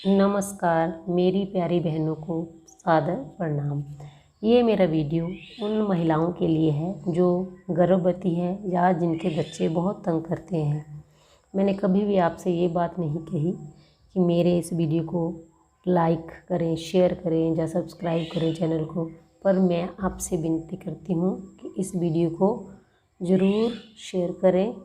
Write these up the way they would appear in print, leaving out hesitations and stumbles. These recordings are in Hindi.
नमस्कार मेरी प्यारी बहनों को सादर प्रणाम। ये मेरा वीडियो उन महिलाओं के लिए है जो गर्भवती है या जिनके बच्चे बहुत तंग करते हैं। मैंने कभी भी आपसे ये बात नहीं कही कि मेरे इस वीडियो को लाइक करें, शेयर करें या सब्सक्राइब करें चैनल को, पर मैं आपसे विनती करती हूँ कि इस वीडियो को ज़रूर शेयर करें,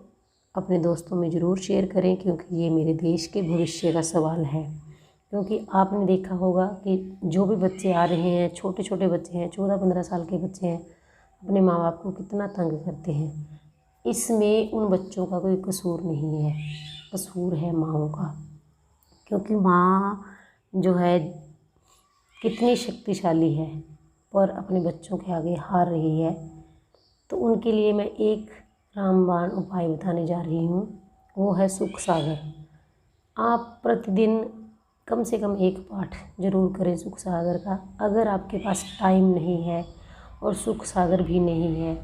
अपने दोस्तों में ज़रूर शेयर करें, क्योंकि ये मेरे देश के भविष्य का सवाल है। क्योंकि आपने देखा होगा कि जो भी बच्चे आ रहे हैं, छोटे छोटे बच्चे हैं, 14-15 साल के बच्चे हैं, अपने माँ बाप को कितना तंग करते हैं। इसमें उन बच्चों का कोई कसूर नहीं है, कसूर है माँओं का। क्योंकि माँ जो है कितनी शक्तिशाली है, पर अपने बच्चों के आगे हार रही है। तो उनके लिए मैं एक रामबाण उपाय बताने जा रही हूँ, वो है सुख सागर। आप प्रतिदिन कम से कम एक पाठ ज़रूर करें सुख सागर का। अगर आपके पास टाइम नहीं है और सुख सागर भी नहीं है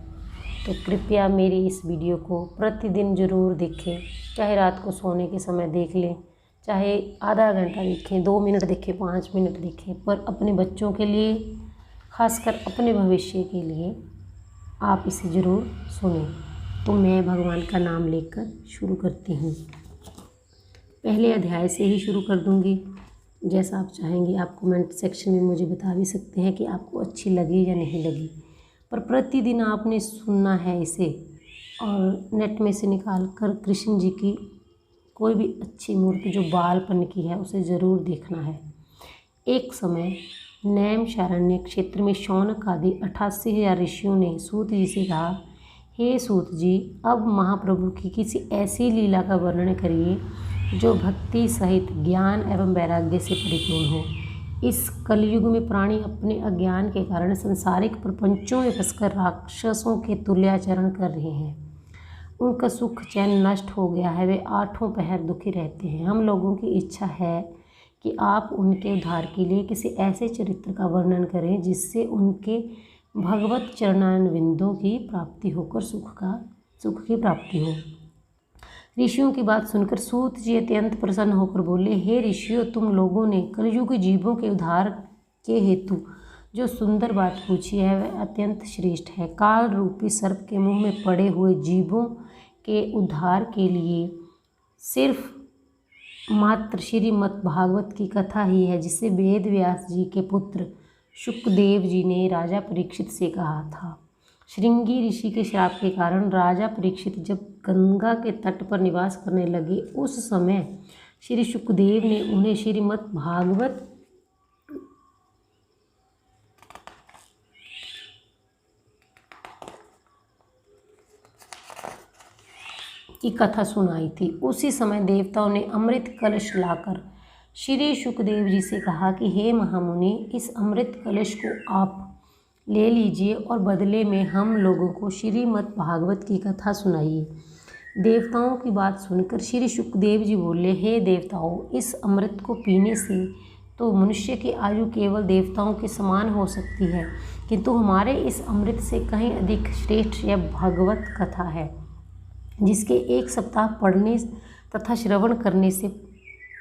तो कृपया मेरी इस वीडियो को प्रतिदिन ज़रूर देखें। चाहे रात को सोने के समय देख लें, चाहे आधा घंटा देखें, 2 मिनट देखें, 5 मिनट देखें, पर अपने बच्चों के लिए, खासकर अपने भविष्य के लिए आप इसे ज़रूर सुनें। तो मैं भगवान का नाम लेकर शुरू करती हूँ। पहले अध्याय से ही शुरू कर दूँगी, जैसा आप चाहेंगे। आप कमेंट सेक्शन में मुझे बता भी सकते हैं कि आपको अच्छी लगी या नहीं लगी, पर प्रतिदिन आपने सुनना है इसे, और नेट में से निकाल कर कृष्ण जी की कोई भी अच्छी मूर्ति जो बालपन की है उसे ज़रूर देखना है। एक समय नैमिषारण्य क्षेत्र में शौनक आदि 88,000 ऋषियों ने सूत जी से कहा, हे सूत जी, अब महाप्रभु की किसी ऐसी लीला का वर्णन करिए जो भक्ति सहित ज्ञान एवं वैराग्य से परिपूर्ण हो। इस कलयुग में प्राणी अपने अज्ञान के कारण संसारिक प्रपंचों में फंसकर राक्षसों के तुल्याचरण कर रहे हैं। उनका सुख चैन नष्ट हो गया है, वे 8 पहर दुखी रहते हैं। हम लोगों की इच्छा है कि आप उनके उद्धार के लिए किसी ऐसे चरित्र का वर्णन करें जिससे उनके भगवत चरणारविंदों की प्राप्ति होकर सुख की प्राप्ति हो। ऋषियों की बात सुनकर सूत जी अत्यंत प्रसन्न होकर बोले, हे ऋषियों, तुम लोगों ने कलयुग जीवों के उद्धार के हेतु जो सुंदर बात पूछी है वह अत्यंत श्रेष्ठ है। काल रूपी सर्प के मुंह में पड़े हुए जीवों के उद्धार के लिए सिर्फ मात्र श्रीमद् भागवत की कथा ही है, जिसे वेद व्यास जी के पुत्र शुकदेव जी ने राजा परीक्षित से कहा था। श्रृंगी ऋषि के श्राप के कारण राजा परीक्षित जब गंगा के तट पर निवास करने लगे, उस समय श्री शुकदेव ने उन्हें श्रीमद् भागवत की कथा सुनाई थी। उसी समय देवताओं ने अमृत कलश लाकर श्री शुकदेव जी से कहा कि हे महामुनि, इस अमृत कलश को आप ले लीजिए और बदले में हम लोगों को श्रीमद् भागवत की कथा सुनाइए। देवताओं की बात सुनकर श्री शुकदेव जी बोले, हे देवताओं, इस अमृत को पीने से तो मनुष्य की आयु केवल देवताओं के समान हो सकती है, किंतु हमारे इस अमृत से कहीं अधिक श्रेष्ठ यह भागवत कथा है, जिसके 1 सप्ताह पढ़ने तथा श्रवण करने से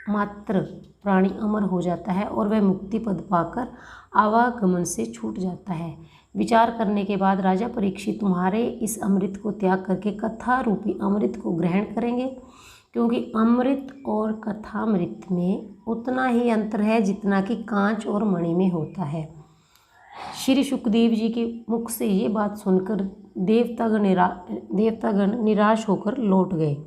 मात्र प्राणी अमर हो जाता है और वह मुक्ति पद पाकर आवागमन से छूट जाता है। विचार करने के बाद राजा परीक्षित तुम्हारे इस अमृत को त्याग करके कथा रूपी अमृत को ग्रहण करेंगे, क्योंकि अमृत और कथामृत में उतना ही अंतर है जितना कि कांच और मणि में होता है। श्री शुकदेव जी के मुख से ये बात सुनकर देवतागण निराश होकर लौट गए।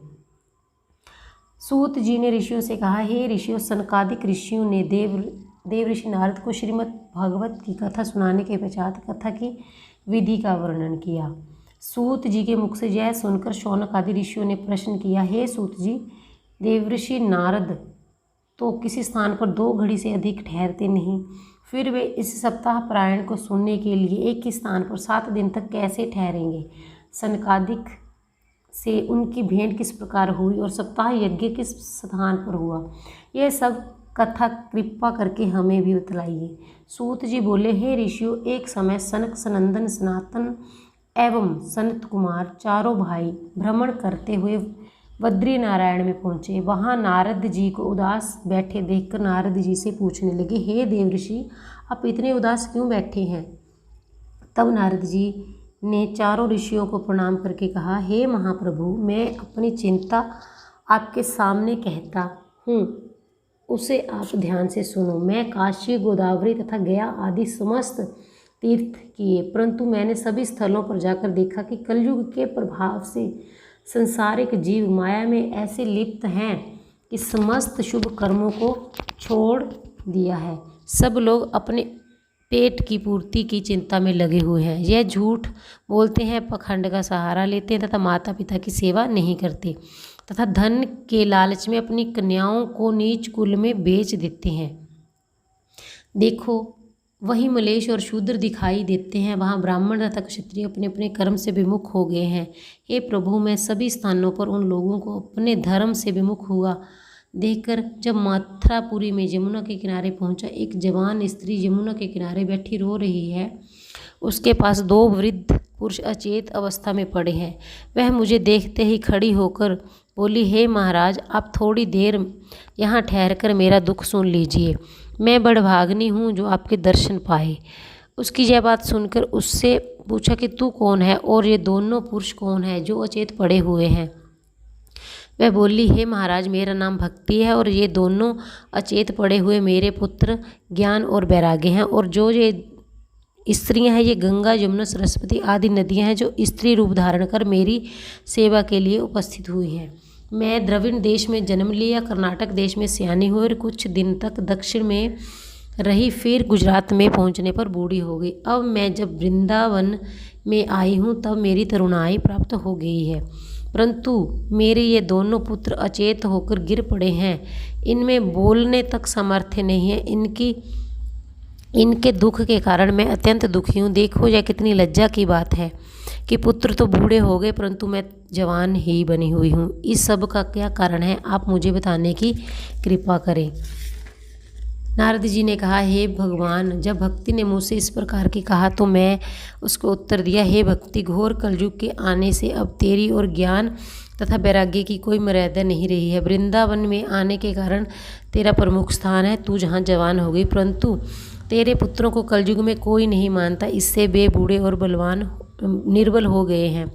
सूत जी ने ऋषियों से कहा, हे ऋषियों, सनकादिक ऋषियों ने देव ऋषि नारद को श्रीमद् भागवत की कथा सुनाने के पश्चात कथा की विधि का वर्णन किया। सूत जी के मुख से यह सुनकर शौनक आदि ऋषियों ने प्रश्न किया, हे सूत जी, देवऋषि नारद तो किसी स्थान पर 2 घड़ी से अधिक ठहरते नहीं, फिर वे इस सप्ताह पारायण को सुनने के लिए एक ही स्थान पर 7 दिन तक कैसे ठहरेंगे? सनकादिक से उनकी भेंट किस प्रकार हुई और सप्ताह यज्ञ किस स्थान पर हुआ? यह सब कथा कृपा करके हमें भी बतलाइए। सूत जी बोले, हे ऋषियों, एक समय सनक, सनंदन, सनातन एवं सनत कुमार चारों भाई भ्रमण करते हुए बद्री नारायण में पहुँचे। वहाँ नारद जी को उदास बैठे देखकर नारद जी से पूछने लगे, हे देवऋषि, आप इतने उदास क्यों बैठे हैं? तब नारद जी ने चारों ऋषियों को प्रणाम करके कहा, हे महाप्रभु, मैं अपनी चिंता आपके सामने कहता हूँ, उसे आप ध्यान से सुनो। मैं काशी, गोदावरी तथा गया आदि समस्त तीर्थ किए, परंतु मैंने सभी स्थलों पर जाकर देखा कि कलयुग के प्रभाव से संसारिक जीव माया में ऐसे लिप्त हैं कि समस्त शुभ कर्मों को छोड़ दिया है। सब लोग अपने पेट की पूर्ति की चिंता में लगे हुए हैं। यह झूठ बोलते हैं, पखंड का सहारा लेते हैं तथा माता पिता की सेवा नहीं करते तथा धन के लालच में अपनी कन्याओं को नीच कुल में बेच देते हैं। देखो, वही मलेच्छ और शूद्र दिखाई देते हैं, वहाँ ब्राह्मण तथा क्षत्रिय अपने अपने कर्म से विमुख हो गए हैं। हे प्रभु, मैं सभी स्थानों पर उन लोगों को अपने धर्म से विमुख हुआ देखकर जब मथुरापुरी में यमुना के किनारे पहुंचा, एक जवान स्त्री यमुना के किनारे बैठी रो रही है। उसके पास 2 वृद्ध पुरुष अचेत अवस्था में पड़े हैं। वह मुझे देखते ही खड़ी होकर बोली, हे महाराज, आप थोड़ी देर यहाँ ठहरकर मेरा दुख सुन लीजिए। मैं बड़भागिनी हूँ जो आपके दर्शन पाए। उसकी यह बात सुनकर उससे पूछा कि तू कौन है और ये दोनों पुरुष कौन है जो अचेत पड़े हुए हैं? वह बोली, हे महाराज, मेरा नाम भक्ति है और ये दोनों अचेत पड़े हुए मेरे पुत्र ज्ञान और वैराग्य हैं, और जो ये स्त्रियां हैं ये गंगा, यमुना, सरस्वती आदि नदियां हैं जो स्त्री रूप धारण कर मेरी सेवा के लिए उपस्थित हुई हैं। मैं द्रविड़ देश में जन्म लिया, कर्नाटक देश में सयानी हुई और कुछ दिन तक दक्षिण में रही, फिर गुजरात में पहुंचने पर बूढ़ी हो गई। अब मैं जब वृंदावन में आई हूँ तब मेरी तरुणाई प्राप्त हो गई है, परंतु मेरे ये दोनों पुत्र अचेत होकर गिर पड़े हैं। इनमें बोलने तक सामर्थ्य नहीं है। इनके दुख के कारण मैं अत्यंत दुखी हूँ। देखो, यह कितनी लज्जा की बात है कि पुत्र तो बूढ़े हो गए परंतु मैं जवान ही बनी हुई हूँ। इस सब का क्या कारण है, आप मुझे बताने की कृपा करें। नारद जी ने कहा, हे भगवान, जब भक्ति ने मुझसे इस प्रकार की कहा तो मैं उसको उत्तर दिया, हे भक्ति, घोर कलयुग के आने से अब तेरी और ज्ञान तथा वैराग्य की कोई मर्यादा नहीं रही है। वृंदावन में आने के कारण तेरा प्रमुख स्थान है, तू जहाँ जवान हो गई, परंतु तेरे पुत्रों को कलयुग में कोई नहीं मानता, इससे वे बूढ़े और बलवान निर्बल हो गए हैं।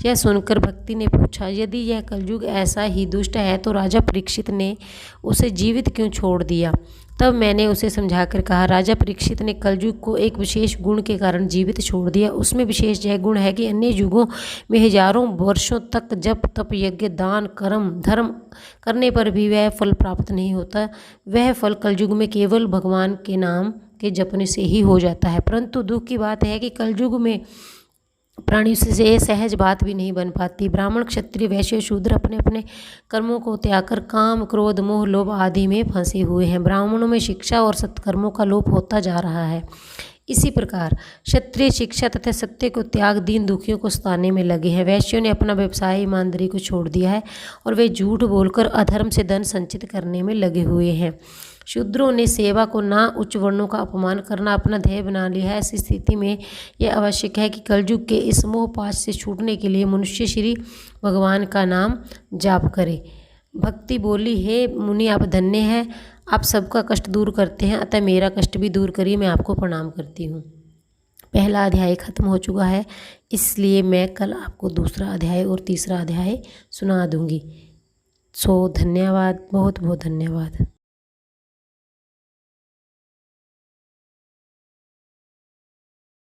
यह सुनकर भक्ति ने पूछा, यदि यह कलयुग ऐसा ही दुष्ट है तो राजा परीक्षित ने उसे जीवित क्यों छोड़ दिया? तब मैंने उसे समझाकर कहा, राजा परीक्षित ने कलयुग को एक विशेष गुण के कारण जीवित छोड़ दिया। उसमें विशेष यह गुण है कि अन्य युगों में हजारों वर्षों तक जप तप यज्ञ दान कर्म धर्म करने पर भी वह फल प्राप्त नहीं होता। वह फल कलयुग में केवल भगवान के नाम के जपने से ही हो जाता है। परंतु दुख की बात है कि कलयुग में प्राणी से सहज बात भी नहीं बन पाती। ब्राह्मण, क्षत्रिय, वैश्य, शूद्र अपने अपने कर्मों को त्याग कर काम, क्रोध, मोह, लोभ आदि में फंसे हुए हैं। ब्राह्मणों में शिक्षा और सत्कर्मों का लोप होता जा रहा है। इसी प्रकार क्षत्रिय शिक्षा तथा सत्य को त्याग दीन दुखियों को सताने में लगे हैं। वैश्यों ने अपना व्यवसाय ईमानदारी को छोड़ दिया है और वे झूठ बोलकर अधर्म से धन संचित करने में लगे हुए हैं। शूद्रों ने सेवा को ना उच्च वर्णों का अपमान करना अपना ध्येय बना लिया है। ऐसी स्थिति में यह आवश्यक है कि कलयुग के इस मोहपाश से छूटने के लिए मनुष्य श्री भगवान का नाम जाप करे। भक्ति बोली, हे मुनि, आप धन्य हैं, आप सबका कष्ट दूर करते हैं, अतः मेरा कष्ट भी दूर करिए, मैं आपको प्रणाम करती हूँ। पहला अध्याय खत्म हो चुका है, इसलिए मैं कल आपको दूसरा अध्याय और तीसरा अध्याय सुना दूँगी। धन्यवाद, बहुत बहुत धन्यवाद।